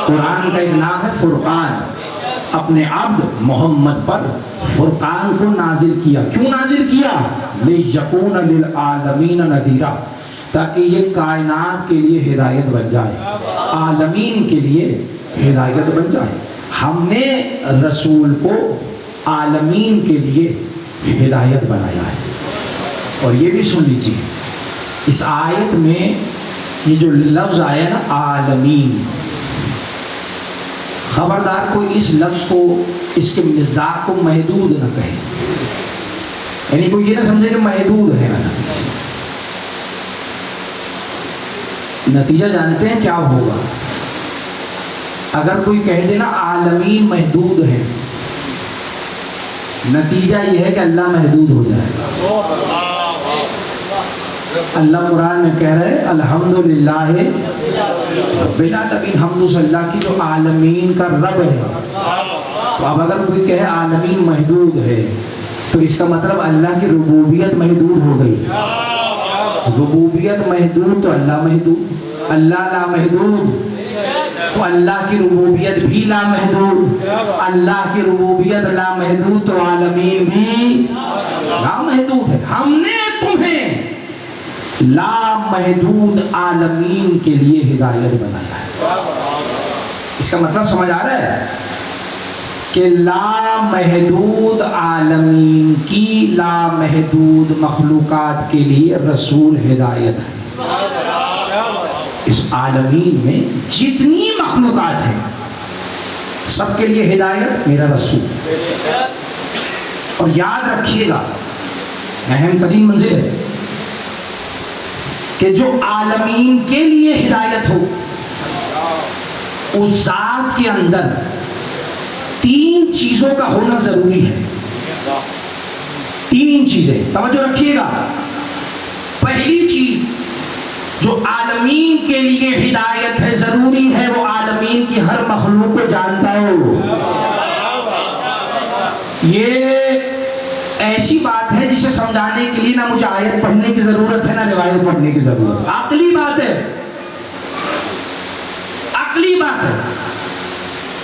قرآن کا ایک نام ہے فرقان. اپنے عبد محمد پر فرقان کو نازل کیا. کیوں نازل کیا؟ لِيَكُونَ لِلْعَالَمِينَ نَذِيرًا، تاکہ یہ کائنات کے لیے ہدایت بن جائے، عالمین کے لیے ہدایت بن جائے. ہم نے رسول کو عالمین کے لیے ہدایت بنایا ہے. اور یہ بھی سن لیجیے، اس آیت میں یہ جو لفظ آیا نا عالمین، خبردار کوئی اس لفظ کو، اس کے مصداق کو محدود نہ کہے. یعنی کوئی یہ نہ سمجھے کہ محدود ہے. نتیجہ جانتے ہیں کیا ہوگا؟ اگر کوئی کہہ دے نا عالمین محدود ہے، نتیجہ یہ ہے کہ اللہ محدود ہو جائے گا. اللہ قرآن میں کہہ رہے الحمدللہ رب العالمین، حمد اس اللہ کی جو عالمین کا رب ہے. تو اب اگر کوئی کہے عالمین محدود ہے تو اس کا مطلب اللہ کی ربوبیت محدود ہو گئی. ربوبیت محدود تو اللہ محدود، اللہ لا محدود تو اللہ کی ربوبیت بھی لا محدود، اللہ کی ربوبیت لا محدود تو عالمین بھی لا محدود ہے. ہم نے تمہیں لا محدود عالمین کے لیے ہدایت بنایا ہے. اس کا مطلب سمجھ آ رہا ہے کہ لا محدود عالمین کی لا محدود مخلوقات کے لیے رسول ہدایت ہے. اس عالمین میں جتنی مخلوقات ہیں سب کے لیے ہدایت میرا رسول. اور یاد رکھیے گا اہم ترین منزل ہے کہ جو عالمین کے لیے ہدایت ہو اس ذات کے اندر تین چیزوں کا ہونا ضروری ہے. تین چیزیں توجہ رکھیے گا. پہلی چیز جو عالمین کے لیے ہدایت ہے، ضروری ہے، وہ عالمین کی ہر مخلوق کو جانتا ہو. یہ ایسی بات ہے جسے سمجھانے کے لیے نہ مجھے آیت پڑھنے کی ضرورت ہے نہ روایت پڑھنے کی ضرورت ہے. عقلی بات ہے، عقلی بات ہے.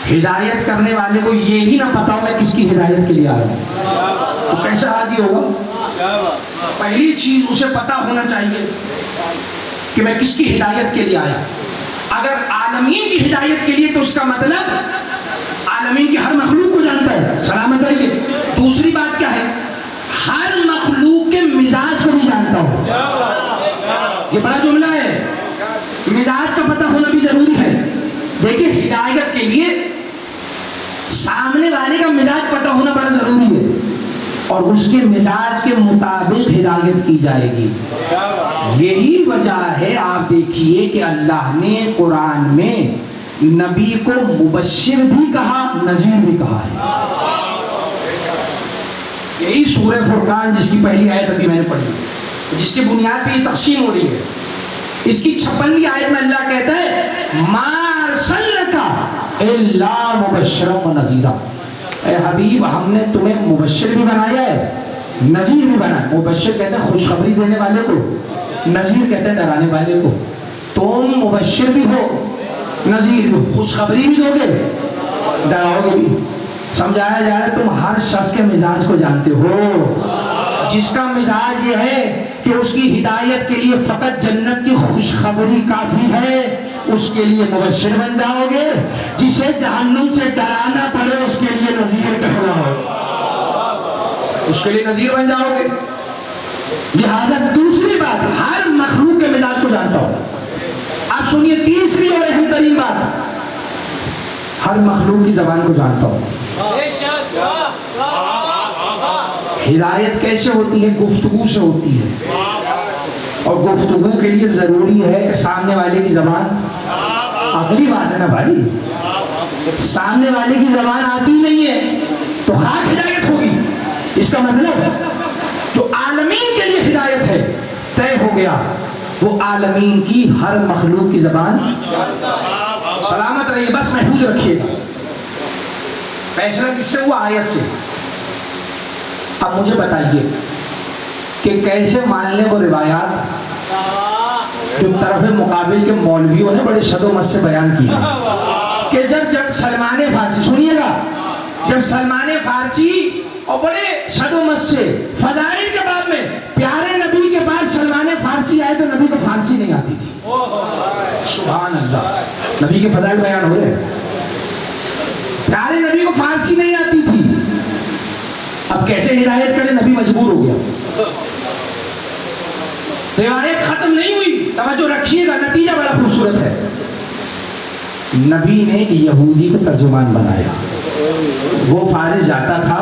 ہدایت کرنے والے کو یہی نہ پتا ہو میں کس کی ہدایت کے لیے آیا ہوں تو کیسا عادی ہوگا؟ پہلی چیز اسے پتا ہونا چاہیے کہ میں کس کی ہدایت کے لیے آیا. اگر عالمین کی ہدایت کے لیے تو اس کا مطلب عالمین کی ہر مخلوق کو جانتا ہے. سلامت رہیے. دوسری بات کیا ہے؟ ہر مخلوق کے مزاج کو بھی جانتا ہوں. یہ بڑا جملہ ہے. مزاج کا پتہ ہونا بھی ضروری ہے. دیکھیں ہدایت کے لیے سامنے والے کا مزاج پتہ ہونا بڑا ضروری ہے اور اس کے مزاج کے مطابق ہدایت کی جائے گی. یہی وجہ ہے آپ دیکھیے کہ اللہ نے قرآن میں نبی کو مبشر بھی کہا، نذیر بھی کہا ہے. یہی سورہ فرقان جس کی پہلی آیت ابھی میں نے پڑھی، جس کے بنیاد پہ یہ تقسیم ہو رہی ہے، اس کی 56ویں آیت میں اللہ کہتا ہے ما ارسلناک الا مبشرا ونذیرا. اے حبیب ہم نے تمہیں مبشر بھی بنایا ہے، نذیر بھی بنایا. مبشر کہتے ہیں خوشخبری دینے والے کو، نذیر کہتے ہیں ڈرانے والے کو. تم مبشر بھی ہو، نذیر بھی ہو. خوشخبری بھی دو گے، ڈراؤ گے بھی. سمجھایا جا رہا ہے تم ہر شخص کے مزاج کو جانتے ہو. جس کا مزاج یہ ہے کہ اس کی ہدایت کے لیے فقط جنت کی خوشخبری کافی ہے، اس کے لیے مبشر بن جاؤ گے. جسے جہنم سے ڈرانا پڑے اس کے لیے نذیر کہلاؤ، اس کے لیے نذیر بن جاؤ گے. لہذا دوسری بات ہر مخلوق کے مزاج کو جانتا ہوں. آپ سنیے تیسری اور اہم ترین بات، ہر مخلوق کی زبان کو جانتا ہوں. ہدایت کیسے ہوتی ہے؟ گفتگو سے ہوتی ہے. اور گفتگو کے لیے ضروری ہے کہ سامنے والے کی زبان، عقلی بات ہے نا بھائی، سامنے والے کی زبان آتی نہیں ہے تو خاک ہدایت ہوگی. اس کا مطلب جو عالمین کے لیے ہدایت ہے طے ہو گیا، وہ عالمین کی ہر مخلوق کی زبان. سلامت رہیے، بس محفوظ رکھیے گا. فیصلہ کس سے ہوا؟ آیت سے. اب مجھے بتائیے کہ کیسے مان لیں وہ روایات جو طرف مقابل کے مولویوں نے بڑے شد و مت سے بیان کی ہے کہ سلمان فارسی، سنیے گا، جب سلمان فارسی اور بڑے شد و مس سے فضائل کے باب میں پیارے نبی کے پاس سلمان فارسی آئے تو نبی کو فارسی نہیں آتی تھی. سبحان اللہ، نبی کے فضائل بیان ہو رہے ہیں. پیارے نبی کو فارسی نہیں آتی تھی. اب کیسے ہدایت کرے؟ نبی مجبور ہو گیا. روایت ختم نہیں ہوئی، توجہ رکھیے گا، نتیجہ بڑا خوبصورت ہے. نبی نے یہودی کو ترجمان بنایا. وہ فارس جاتا تھا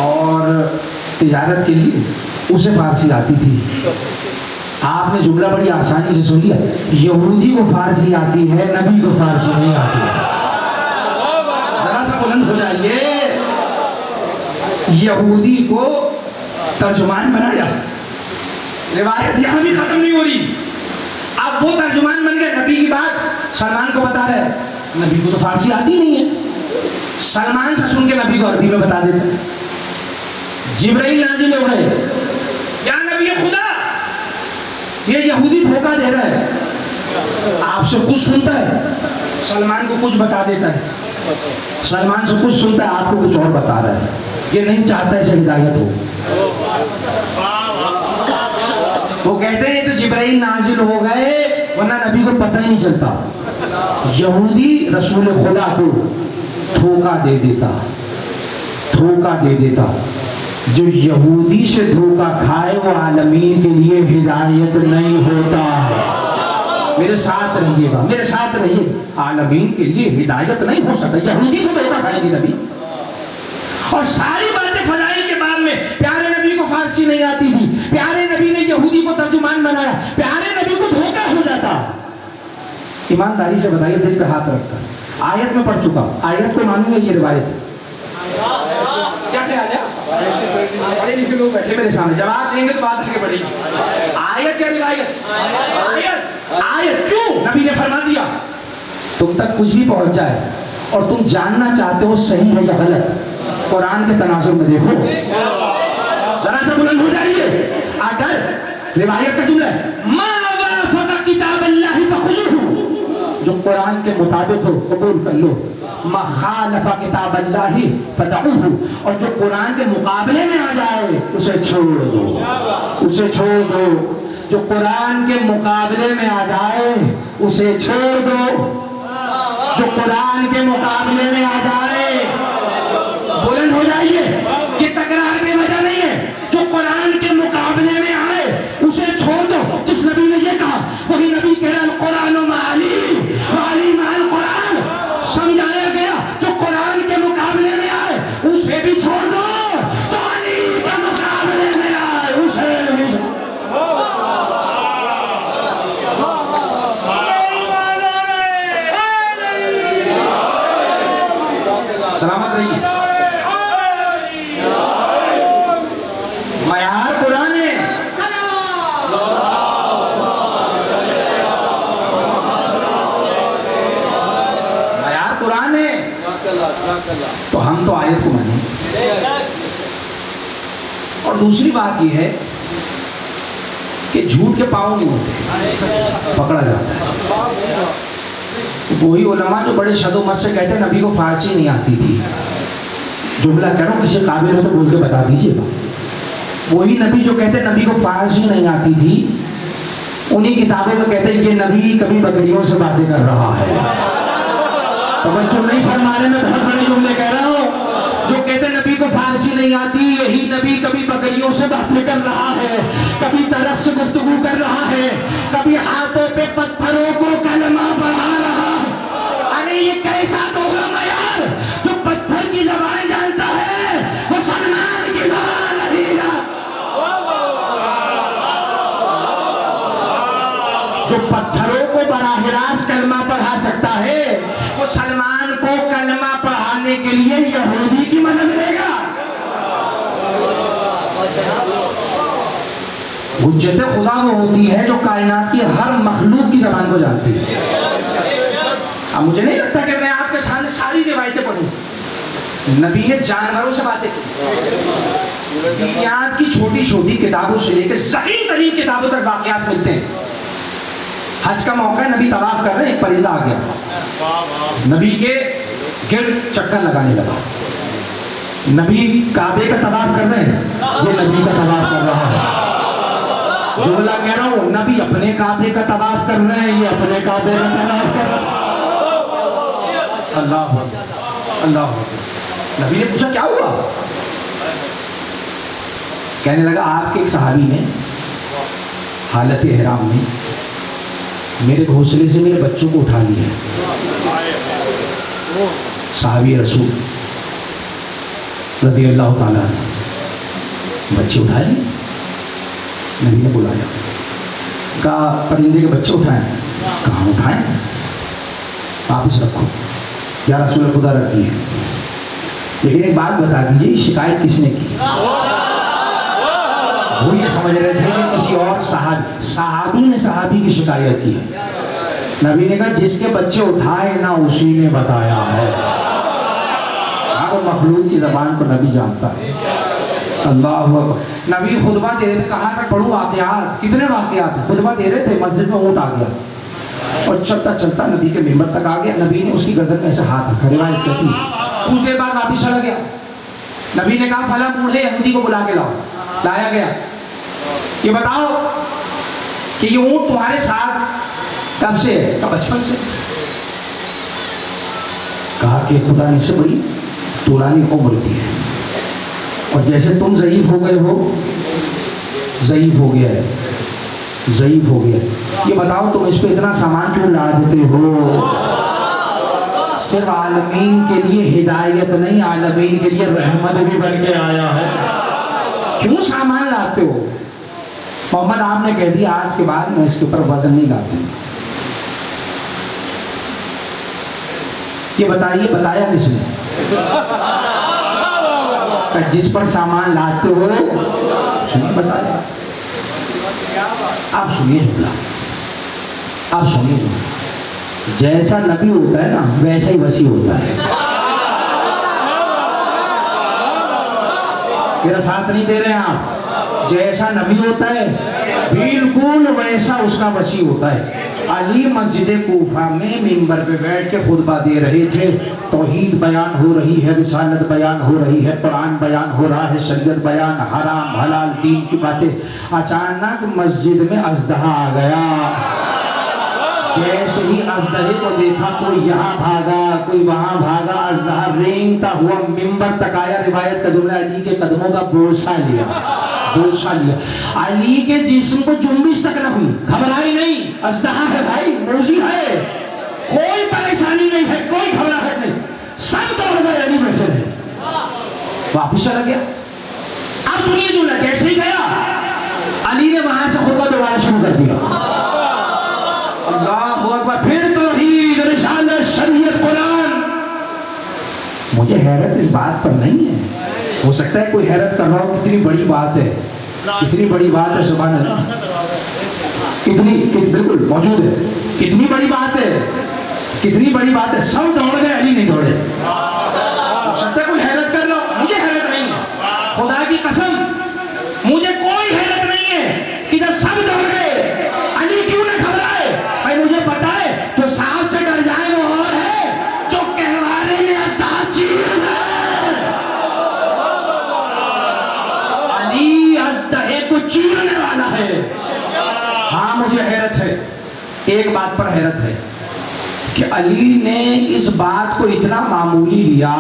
اور تجارت کے لیے اسے فارسی آتی تھی. آپ نے جملہ بڑی آسانی سے سن لیا، یہودی کو فارسی آتی ہے، نبی کو فارسی نہیں آتی ہے. ذرا سا بلند ہو جائیے. یہودی کو ترجمان بنایا. روایت یہاں بھی ختم نہیں ہو رہی. اب وہ ترجمان بن گئے. نبی کی بات سلمان کو بتا رہے، نبی کو تو فارسی آتی نہیں ہے. سلمان سے سن کے نبی کو عربی میں بتا دیتے. جبرائیل نازل ہو گئے، یا نبی خدا، یہ یہودی دھوکہ دے رہا ہے، آپ سے کچھ سنتا ہے، سلمان کو کچھ بتا دیتا ہے. سلمان سے کچھ سنتا ہے، آپ کو کچھ اور بتا رہا ہے. یہ نہیں چاہتا ہے ہدایت ہو. وہ کہتے ہیں تو جبرائیل نازل ہو گئے، ورنہ نبی کو پتہ ہی نہیں چلتا. یہودی رسول خدا کو دھوکہ دے دیتا، دھوکہ دے دیتا. جو یہودی سے دھوکہ کھائے وہ عالمین کے لیے ہدایت نہیں ہوتا. میرے ساتھ رہیے گا، میرے ساتھ رہیے. عالمین کے لیے ہدایت نہیں ہو سکتا. یہودی سے دھوکہ کھائیں گے نبی. اور ساری باتیں فضائل کے باب میں، پیارے نبی کو فارسی نہیں آتی تھی، پیارے نبی نے یہودی کو ترجمان بنایا، پیارے نبی کو دھوکہ ہو جاتا. ایمانداری سے بتائیے، دل پہ ہاتھ رکھ کر، آیت میں پڑھ چکا، آیت کو مانوں گے؟ یہ روایت کیا خیال ہے؟ پڑھے لکھے لوگ بیٹھے میرے سامنے، جواب دیں گے تو بات آگے بڑھے گی. آیت یا روایت؟ آیت. آیت کیوں؟ نبی نے فرما دیا تم تک کچھ بھی پہنچ جائے اور تم جاننا چاہتے ہو صحیح ہے یا غلط، قرآن کے تناظر میں دیکھو. ذرا سا بلند ہو جائیے. اگر روایت کا جملہ ہے ما وافق کتاب اللہ فخذوہ، جو قرآن کے مطابق ہو قبول کر لو، ما خالف کتاب اللہ فدعوہ، اور جو قرآن کے مقابلے میں آ جائے اسے چھوڑ دو، اسے چھوڑ دو. جو قرآن کے مقابلے میں آ جائے اسے چھوڑ دو. جو قرآن کے مقابلے میں آ جائے، بلند ہو جائیے، یہ تکرار بے وجہ نہیں ہے. جو قرآن کے مقابلے میں آئے اسے چھوڑ دو. جس نبی نے یہ کہا وہی نبی کہہ رہا القرآن معلی وعلی مع القرآن. سمجھایا گیا جو قرآن کے مقابلے میں آئے اسے بھی چھوڑ دو، جو علی کے مقابلے میں آئے اسے بھی چھوڑ دو. سلامت رہیے. معیار قرآن ہے. معیار قرآن ہے. تو ہم تو آیت کو مانیں. اور دوسری بات یہ ہے کہ جھوٹ کے پاؤں نہیں ہوتے، پکڑا جاتا ہے. وہی علماء جو بڑے شد و مت سے کہتے ہیں نبی کو فارسی نہیں آتی تھی، جملہ کہہ رہا ہوں، کسی قابل ہو تو بول کے بتا دیجیے گا. وہی نبی جو کہتے ہیں نبی کو فارسی نہیں آتی تھی، انہی کتابوں میں کہتے ہیں یہ نبی کبھی بکریوں سے باتیں کر رہا ہے. تو بچوں نہیں فرما رہے، میں بہت بڑے جملے کہہ رہا ہوں. جو کہتے ہیں نبی کو فارسی نہیں آتی، یہی نبی کبھی بکریوں سے باتیں کر رہا ہے، کبھی طرف سے گفتگو کر رہا ہے، کبھی ہاتھوں پہ پتھروں کو کلمہ پڑھا رہا ہے. ارے یہ کیسا دوہرا معیار؟ جو پتھر کی زبان جانتا ہے وہ سلمان کی زبان نہیں جانتا. جو پتھروں کو براہ راست کلمہ پڑھا سکتا ہے وہ سلمان کو کلمہ پڑھانے کے لیے یہودی کی مدد لے گا. حجت خدا وہ ہوتی ہے جو کائنات کی ہر مخلوق کی زبان کو جانتی ہے. اب مجھے نہیں لگتا کہ میں آپ کے سامنے ساری روایتیں پڑھوں. نبی نے جانوروں سے باتیں کی، دنیات کی چھوٹی چھوٹی کتابوں سے لے کے ذہین ترین کتابوں تک واقعات ملتے ہیں. حج کا موقع ہے، نبی طواف کر رہے ہیں، ایک پرندہ آ گیا، نبی کے گرد چکر لگانے لگا. نبی کعبے کا طواف کر رہے ہیں، یہ نبی کا طواف کر رہا ہے. جو اللہ کہہ رہا ہوں، نبی اپنے کعبے کا طواف کر رہے ہیں، یہ اپنے کعبے کا طواف کر رہے ہیں. اللہ اللہ. نبی نے پوچھا کیا ہوا؟ کہنے لگا آپ کے ایک صحابی نے حالت احرام میں میرے گھونسلے سے میرے بچوں کو اٹھا لیا. صحابی رسول رضی اللہ تعالیٰ عنہ بچے اٹھا لیے. نبی نے بلایا، کہا پرندے کے بچے اٹھائیں. کہاں اٹھائیں؟ واپس رکھو. یا رسول خدا رکھ دیے. لیکن ایک بات بتا دیجیے، شکایت کس نے کی؟ وہ یہ سمجھ رہے تھے کہ کسی اور صحابی نے صحابی کی شکایت کی. نبی نے کہا جس کے بچے اٹھائے نا اسی نے بتایا ہے. ہر مخلوق کی زبان کو نبی جانتا ہے. اللہ اکبر. نبی خطبہ دے رہے تھے، کہاں تک پڑھوں واقعات؟ کتنے واقعات؟ خطبہ دے رہے تھے، مسجد میں اونٹ آ گیا اور چلتا چلتا نبی کے ممبر تک آ گیا. نبی نے اس کی گردن میں ایسے ہاتھ رکھا، روایت کہتی ہے. کچھ دیر بعد واپس چلا گیا. نبی نے کہا فلاں بوڑھے یہودی کو بلا کے لاؤ. لایا گیا. یہ بتاؤ کہ یہ اونٹ تمہارے ساتھ کب سے ہے؟ کہا بچپن سے. کہا کہ خدا نے اس سے بڑی طولانی عمر دی ہے، اور جیسے تم ضعیف ہو گئے ہو، ضعیف ہو گیا ہے، ضعیف ہو گیا. یہ بتاؤ تم اس پہ اتنا سامان کیوں لا دیتے ہو؟ صرف عالمین کے لیے ہدایت نہیں، عالمین کے لیے رحمت بھی بن کے آیا ہے. کیوں سامان لاتے ہو؟ محمد آپ نے کہہ دیا آج کے بعد میں اس کے اوپر وزن نہیں لاتا. یہ بتائیے بتایا کس نے؟ جس پر سامان لاتے ہو سنیے بتایا. آپ سنیے جملہ، آپ سنیے جملہ. جیسا نبی ہوتا ہے نا ویسا ہی وسیع ہوتا ہے. میرا ساتھ نہیں دے رہے ہیں آپ؟ جیسا نبی ہوتا ہے بالکل ویسا اس کا وسیع ہوتا ہے. علی مسجد کوفہ میں منبر پہ بیٹھ کے خطبہ دے رہے تھے. توحید بیان ہو رہی ہے، رسالت بیان ہو رہی ہے، قرآن بیان ہو رہا ہے، شریعت بیان، حرام حلال دین کی باتیں. اچانک مسجد میں اژدہا آ گیا. جیسے ہی اژدہے کو دیکھا کوئی یہاں بھاگا کوئی وہاں بھاگا. اژدہا رینگتا ہوا ممبر تک آیا. روایت کا جملہ علی کے قدموں کا بوسہ لیا، بوسہ لیا. علی کے جسم کو جنبش تک نہ ہوئی، گھبرائی نہیں. اژدہا ہے بھائی، موذی ہے، کوئی پریشانی نہیں ہے، کوئی گھبراہٹ نہیں. سب دوڑ گئے، علی بیٹھے رہے. واپس چلا گیا. آپ سنیے جملہ. جیسے ہی گیا علی نے وہاں سے خطبہ دوبارہ شروع کر دیا. اللہ اکبر. پھر توحید، رسالت، شریعت، قرآن. مجھے حیرت اس بات پر نہیں ہے، ہو سکتا ہے کوئی حیرت کر رہا ہو کتنی بڑی بات ہے، کتنی بڑی بات ہے. سبحان اللہ. کتنی بالکل موجود ہے. کتنی بڑی بات ہے، کتنی بڑی بات ہے. سب دوڑ گئے، علی نہیں دوڑے. ہو سکتا ہے کوئی حیرت کر رہا ہو، مجھے حیرت نہیں ہے. خدا کی قسم مجھے کوئی حیرت نہیں ہے کہ جب سب دوڑ گئے علی کیوں نہ گھبرائے. بھائی مجھے پتا ہے جو سانپ سے ڈر جائے وہ اور ہے جو کہوارے میں اژدہا چیر ہے. علی اژدہے کو چیرنے والا ہے. ہاں مجھے حیرت ہے، ایک بات پر حیرت ہے کہ علی نے اس بات کو اتنا معمولی لیا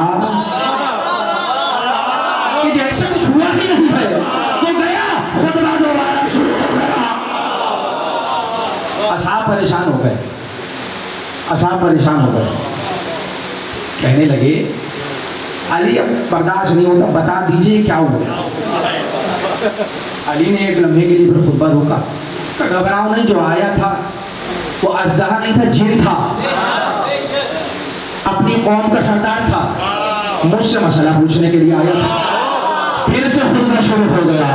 کہ جیسے کچھ ہوا ہی نہیں ہے. وہ گیا، خطبہ دوبارہ شروع ہو گیا. اصحاب پریشان ہو گئے، اصحاب پریشان ہو گئے. کہنے لگے علی اب برداشت نہیں ہوتا، بتا دیجئے کیا ہوا. علی نے ایک لمحے کے لیے پھر خطبہ روکا. گھبراؤ نہیں، جو آیا تھا وہ اژدہا نہیں تھا، جن تھا. اپنی قوم کا سردار تھا، مجھ سے مسئلہ پوچھنے کے لیے آیا تھا. پھر سے خطبہ شروع ہو گیا.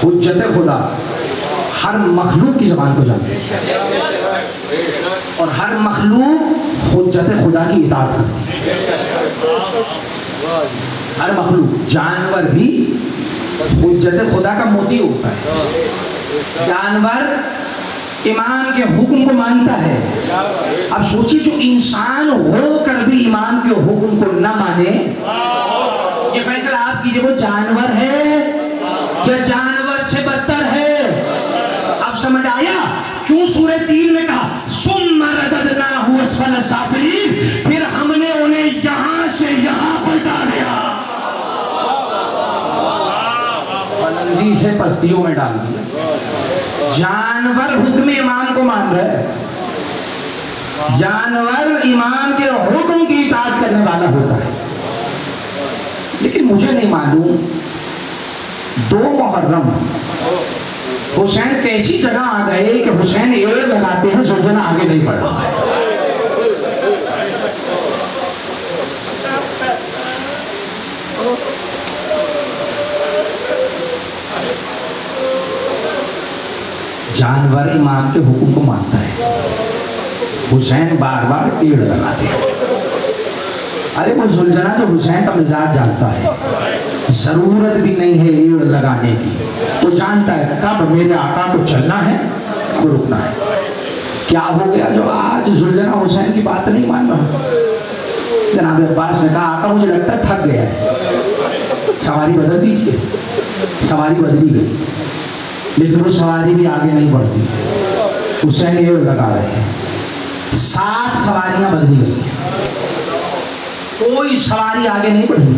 حجت خدا ہر مخلوق کی زبان کو جانتے ہیں اور ہر مخلوق حجت خدا کی اطاعت کرتی ہے. ہر مخلوق، جانور بھی حجت خدا کا موتی ہوتا ہے. حجت خدا ہر مخلوق کی زبان کو جانتے ہیں اور ہر مخلوق حجت خدا کی اطاعت کرتی ہے. ہر مخلوق، جانور بھی حجت خدا کا موتی ہوتا ہے. حجت خدا ہر مخلوق، جانور بھی حجت خدا کا موتی ہوتا ہے. جانور امام کے حکم کو مانتا ہے. اب سوچیے جو انسان ہو کر بھی امام کے حکم کو نہ مانے, یہ فیصلہ آپ کیجئے وہ جانور ہے یا جانور سے بدتر ہے؟ اب سمجھ آیا کیوں سورہ 3 میں کہا ثم رددناہ اسفل سافلین, پھر ہم نے انہیں یہاں سے یہاں پلٹا دیا, بلندی سے پستیوں میں ڈال دیا. جانور حکم امام کو مان رہا ہے, جانور امام کے حکم کی اطاعت کرنے والا ہوتا ہے. لیکن مجھے نہیں معلوم 2 محرم حسین کیسی جگہ آ گئے کہ حسین ایڑ لگاتے ہیں, زلجھنا آگے نہیں بڑھ رہا ہے. جانور امام کے حکم کو مانتا ہے, حسین بار بار ایڑ لگاتے ہیں. ارے وہ زلجھنا جو حسین کا مزاج جانتا ہے, ضرورت بھی نہیں ہے ایڑ لگانے کی. وہ جانتا ہے کب میرے آقا کو چلنا ہے, کو رکنا ہے. کیا ہو گیا جو آج زلجھنا حسین کی بات نہیں مان رہا؟ جناب عباس نے کہا آقا مجھے لگتا ہے تھک گیا ہے, سواری بدل دیجیے. سواری بدلی گئی لیکن وہ سواری بھی آگے نہیں بڑھتی. حسین ایڑ لگا رہے ہیں, 7 سواریاں بدلی گئی ہیں, کوئی سواری آگے نہیں بڑھی.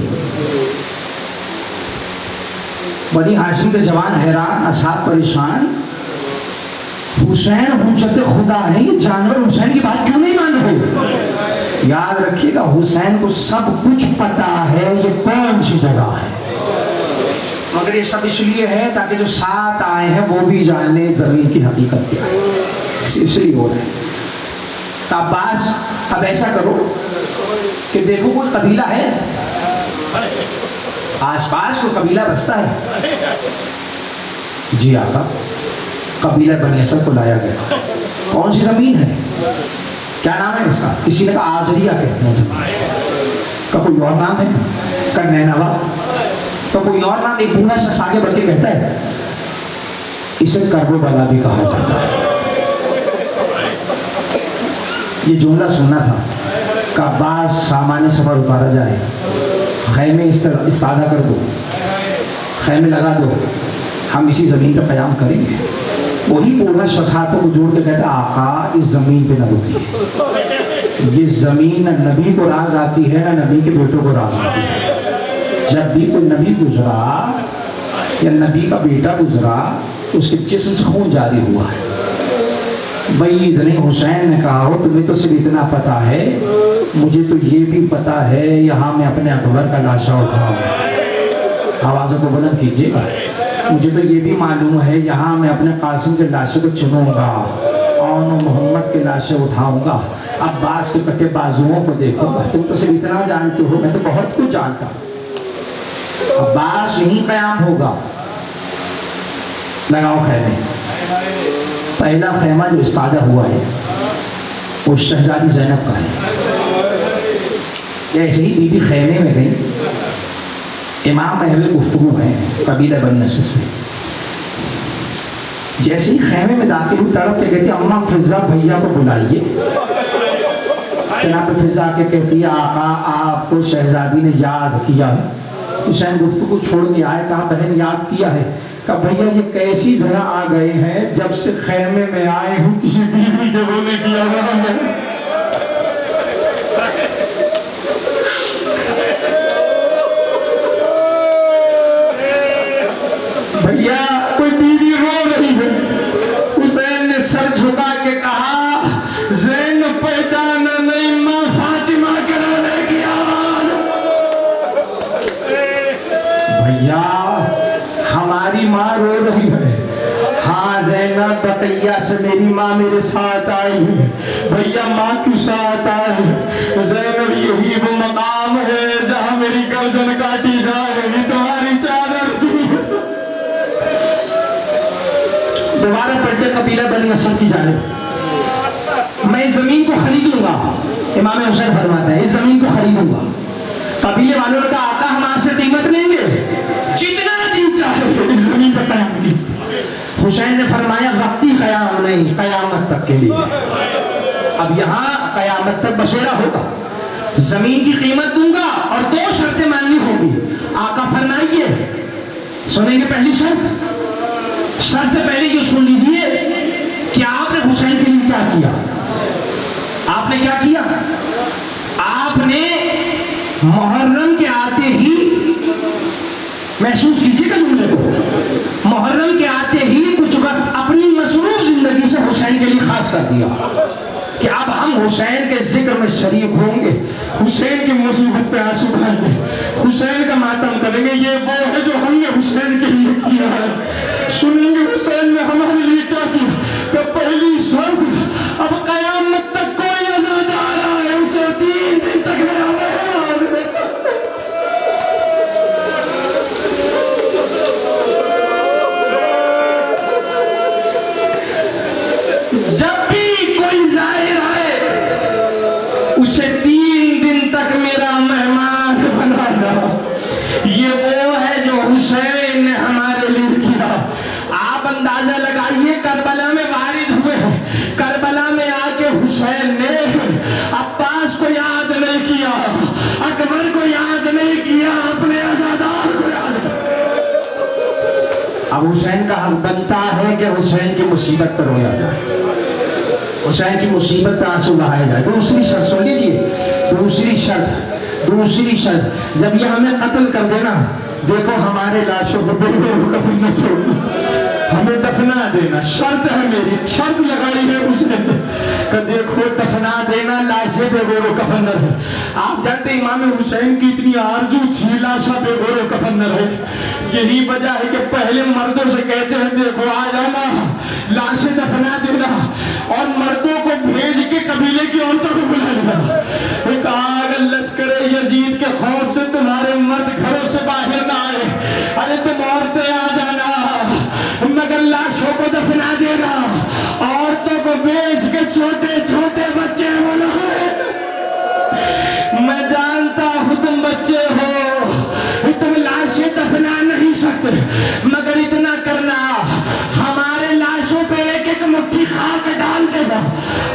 بنی ہاشم کے جوان حیران, اصحاب پریشان. حسین حجت خدا ہے, یہ جانور حسین کی بات کیوں نہیں مان رہے؟ یاد رکھیے گا حسین کو سب کچھ پتا ہے یہ کون سی جگہ ہے, مگر یہ سب اس لیے ہے تاکہ جو ساتھ آئے ہیں وہ بھی جان لیں زمین کی حقیقت کیا ہے. اس لیے ہو رہا ہے. عباس اب ایسا کرو کہ دیکھو کوئی قبیلہ ہے آس پاس, کوئی قبیلہ بستا ہے. جی آقا, قبیلہ بنی اسد کو لایا گیا. کون سی زمین ہے, کیا نام ہے اس کا؟ کسی نے کہا آزریہ کہتے ہیں زمین کا. کوئی اور نام ہے؟ کا نینوا. تو کوئی اور نام ایک بوڑھا شخص آگے بڑھ کے کہتا ہے اسے کربلا بھی کہا جاتا ہے. یہ جملہ سننا تھا کہ عباس سامان سفر اتارا جائے, خیمے استادہ کر دو, خیمے لگا دو, ہم اسی زمین پہ قیام کریں گے. وہی بوڑھا شخص ہاتھوں کو جوڑ کے کہتا آقا اس زمین پہ نہ رکیے, یہ زمین نہ نبی کو راز آتی ہے نہ نبی کے بیٹوں کو راز آتی ہے. جب بھی کوئی نبی گزرا یا نبی کا بیٹا گزرا اس کے جسم سے خون جاری ہوا ہے. بھائی اتنے حسین نے کہا ہو تمہیں تو صرف اتنا پتا ہے, مجھے تو یہ بھی پتا ہے یہاں میں اپنے اکبر کا لاشا اٹھاؤں. آوازوں کو بلند کیجیے گا. مجھے تو یہ بھی معلوم ہے یہاں میں اپنے قاسم کے لاشے کو چنوں گا اور محمد کے لاشے اٹھاؤں گا. عباس کے کٹے بازوؤں کو دیکھوں گا. تم تو صرف اتنا جانتے ہو, میں تو بہت کچھ جانتا ہوں. عباس یہیں قیام ہوگا. لگاؤ خیمے. پہلا خیمہ جو استادہ ہوا ہے وہ شہزادی زینب کا ہے. جیسے ہی بی بی خیمے میں گئی, امام اہل گفتگو ہیں قبیلہ بنی اسد سے. جیسے ہی خیمے میں داخل ہوئی تڑپ کے کہتی اماں فضا بھیا کو بلائیے. جناب فضا کے کہتی ہے آقا آپ کو شہزادی نے یاد کیا ہے. حسین گفتگو چھوڑ کے آئے, کہا بہن یاد کیا ہے؟ کہا بھیا یہ کیسی جگہ آ گئے ہیں, جب سے خیمے میں آئے ہوں کسی بیوی کے رونے کی آواز ہے. بھیا کوئی بیوی رو رہی ہے. حسین نے سر جھکا کے کہا زینب پہچانا نہیں, ماں فاطمہ کے رونے کی آواز. بھیا ہماری ماں رو رہی ہے. ہاں زینب بقیہ سے میری ماں میرے ساتھ آئی ہے. بھیا ماں کی ساتھ آئی. زینب یہی وہ مقام ہے جہاں میری گردن کاٹی جا رہی, تمہاری چادر تھی. دوبارہ پڑھتے قبیلہ بنی اسد کی جانب. میں اس زمین کو خریدوں گا. امام حسین فرماتا ہے اس زمین کو خریدوں گا. قبیلے والوں نے کہا آقا ہم آپ سے قیمت لیں گے, جتنا جی چاہے اس زمین پر قیام کی. حسین نے فرمایا وقتی قیام نہیں، قیامت تک کے لیے. اب یہاں قیامت تک بسیرا ہوگا، زمین کی قیمت دوں گا اور 2 شرطیں ماننی ہوں گی. آقا فرمائیے، سنیں گے پہلی شرط سے پہلے یہ سن لیجئے کہ آپ نے حسین کے لیے کیا کیا. آپ نے کیا کیا؟ آپ نے محرم کے آتے ہی، محسوس کیجئے گا جملے کو، محرم کے آتے ہی کچھ وقت اپنی مصروف زندگی سے حسین کے لیے خاص کر دیا کہ اب ہم حسین کے ذکر میں شریک ہوں گے، حسین کی مصیبت پہ آنسو بہائیں گے، حسین کا ماتم کریں گے. یہ وہ ہے جو ہم نے حسین کے لیے کیا ہے. سنیں گے حسین نے ہمارے لیے کیا کیا. تو پہلی شرط، اب قیامت تک کوئی عزادار آئے اسے 3 دن تک میرا مہمان ہے. جب بھی کوئی زائر آئے اسے 3 دن تک میرا مہمان بنانا. یہ وہ ہے جو حسین نے ہمارے لیے کیا. آپ اندازہ لگائیے، کربلا میں وارد ہوئے، کربلا میں آ کے حسین نے عباس کو یاد نہیں کیا، اکبر کو یاد نہیں کیا، اپنے عزادار کو یاد کیا. اب حسین کا حق بنتا ہے کہ حسین کی مصیبت پر رویا جائے، حسین کی مصیبت پہ آنسو بہائے جائے. دوسری شرط سن لیجیے، دوسری شرط جب یہ ہمیں قتل کر دینا، دیکھو ہمارے لاشوں کو بالکل کفن نہ چھوڑنا، ہمیں دفنا دینا. شرط ہے میری، شرط لگائی ہے اس نے کہ دیکھو دفنا دینا، لاشیں بے گور و کفن نہ رہے. آپ جانتے امام حسین کی اتنی آرزو تھی لاشیں بے گور و کفن نہ رہے. یہی وجہ ہے کہ پہلے مردوں سے کہتے ہیں دیکھو آ جانا، لاشیں دفنا دینا، اور مردوں کو بھیج کے قبیلے کی عورتوں کو بلا لینا. ایک آگ لشکر یزید کے خوف سے تمہارے مرد گھروں سے باہر نہ آئے، ارے تم عورتیں آ جانا، مگر لاشوں کو دفنا دینا، عورتوں کو بیچ کے چھوٹے چھوٹے بچے بنائے. میں جانتا ہوں تم بچے ہو، تم لاشیں دفنا نہیں سکتے، مگر اتنا کرنا، ہمارے لاشوں پہ ایک ایک مٹھی خاک ڈال دینا.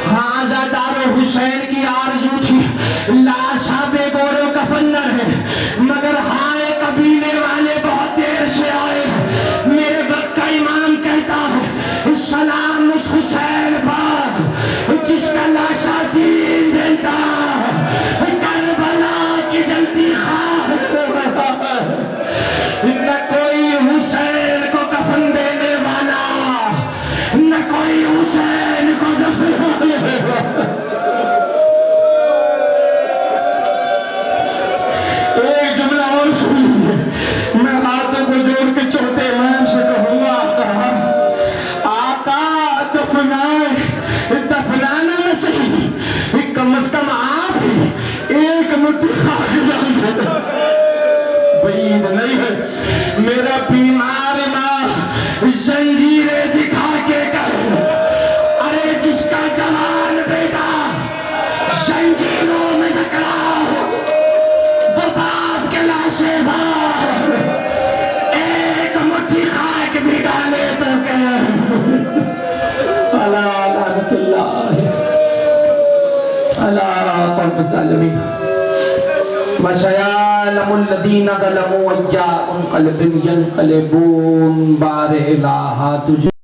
ہاں عزادار حسین کی آرزو تھی لاشاں بے گور و کفن نہ رہے، مگر ہائے قبیلے والے بہت دیر سے آئے. میرے وقت کا امام کہتا ہے سلام اس حسین پر جس کا لاشا 3 دن تھا کربلا کی جلدی خواہ. نہ کوئی حسین کو کفن دینے والا، نہ کوئی حسین کو دفنانے والا. ایک جملہ اور سن لیجیے، میں ہاتھوں کو جوڑ کے چھوٹے امام سے کہوں گا آقا دفنانا نہ صحیح، کم از کم آپ ہی ایک مٹھی خاک ڈال دے. بعید نہیں ہے میرا بیمار ماں زنجیریں دکھا کے کہے، ارے جس کا جوان بیٹا زنجیروں میں جکڑا ہو، وہ باپ کے لاشیں بار ایک مٹھی خاک بھی ڈالے تو کہ اللہ لعنت اللہ اللہ قوم الظالمین. وَسَيَعْلَمُ الَّذِينَ ظَلَمُوا أَيَّ مُنْقَلِبٍ يَنْقَلِبُونَ. بار الہ تجھے